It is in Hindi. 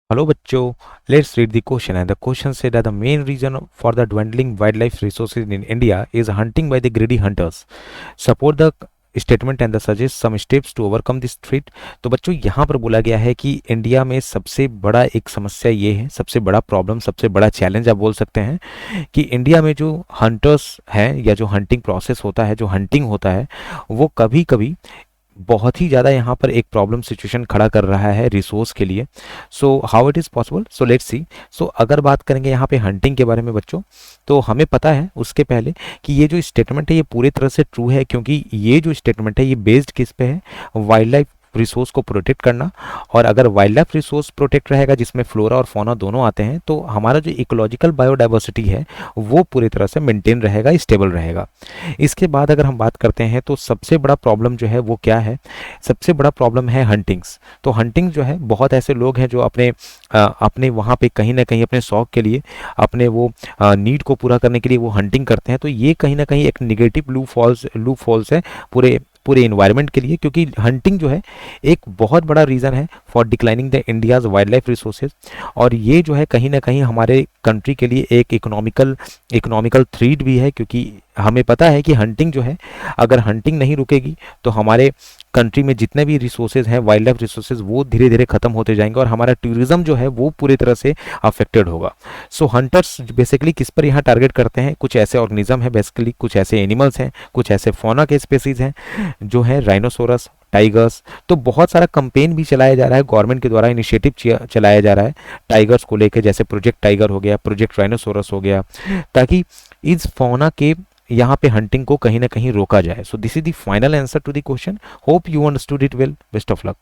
Hello bachcho, let's read the question. And the question said that the main reason for the dwindling wildlife resources in India is hunting by the greedy hunters. Support the statement and the suggest some steps to overcome this threat. तो बच्चों यहाँ पर बोला गया है कि इंडिया में सबसे बड़ा एक समस्या ये है, सबसे बड़ा प्रॉब्लम, सबसे बड़ा चैलेंज आप बोल सकते हैं कि इंडिया में जो हंटर्स हैं या जो हंटिंग प्रोसेस होता है, जो हंटिंग होता है, वो कभी कभी बहुत ही ज़्यादा यहाँ पर एक प्रॉब्लम सिचुएशन खड़ा कर रहा है रिसोर्स के लिए। So how it is possible, so let's see. So अगर बात करेंगे यहाँ पे हंटिंग के बारे में बच्चों, तो हमें पता है उसके पहले कि ये जो स्टेटमेंट है ये पूरी तरह से ट्रू है, क्योंकि ये जो स्टेटमेंट है ये बेस्ड किस पे है, वाइल्ड लाइफ रिसोर्स को प्रोटेक्ट करना। और अगर वाइल्ड लाइफ रिसोर्स प्रोटेक्ट रहेगा जिसमें फ्लोरा और फौना दोनों आते हैं, तो हमारा जो इकोलॉजिकल बायोडाइवर्सिटी है वो पूरी तरह से मेंटेन रहेगा, स्टेबल रहेगा। इसके बाद अगर हम बात करते हैं तो सबसे बड़ा प्रॉब्लम जो है वो क्या है, सबसे बड़ा प्रॉब्लम है हंटिंग्स। तो हंटिंग जो है, बहुत ऐसे लोग हैं जो अपने वहाँ पे कहीं ना कहीं अपने शौक के लिए, अपने वो नीड को पूरा करने के लिए वो हंटिंग करते हैं। तो ये कहीं ना कहीं एक निगेटिव लूप फॉल्स है पूरे पूरे इन्वायरमेंट के लिए, क्योंकि हंटिंग जो है एक बहुत बड़ा रीज़न है for declining the India's wild life resources. और ये जो है कहीं ना कहीं हमारे कंट्री के लिए एक इकोनॉमिकल थ्रेट भी है, क्योंकि हमें पता है कि हंटिंग जो है, अगर हंटिंग नहीं रुकेगी तो हमारे कंट्री में जितने भी रिसोर्सेज हैं, वाइल्ड लाइफ रिसोर्सेज, वो धीरे धीरे खत्म होते जाएंगे और हमारा टूरिज्म जो है वो पूरी तरह से अफेक्टेड होगा। सो हंटर्स बेसिकली किस पर यहाँ टारगेट करते हैं, कुछ ऐसे ऑर्गेनिज्म है, बेसिकली कुछ ऐसे एनिमल्स हैं, कुछ ऐसे फौना के स्पेसीज हैं जो है राइनोसोरस, टाइगर्स। तो बहुत सारा कंपेन भी चलाया जा रहा है, गवर्नमेंट के द्वारा इनिशिएटिव चलाया जा रहा है टाइगर्स को लेकर, जैसे प्रोजेक्ट टाइगर हो गया, प्रोजेक्ट राइनोसोरस हो गया, ताकि इस फौना के यहाँ पे हंटिंग को कहीं ना कहीं रोका जाए। So this is the final answer to the question. Hope you understood it well. Best of luck.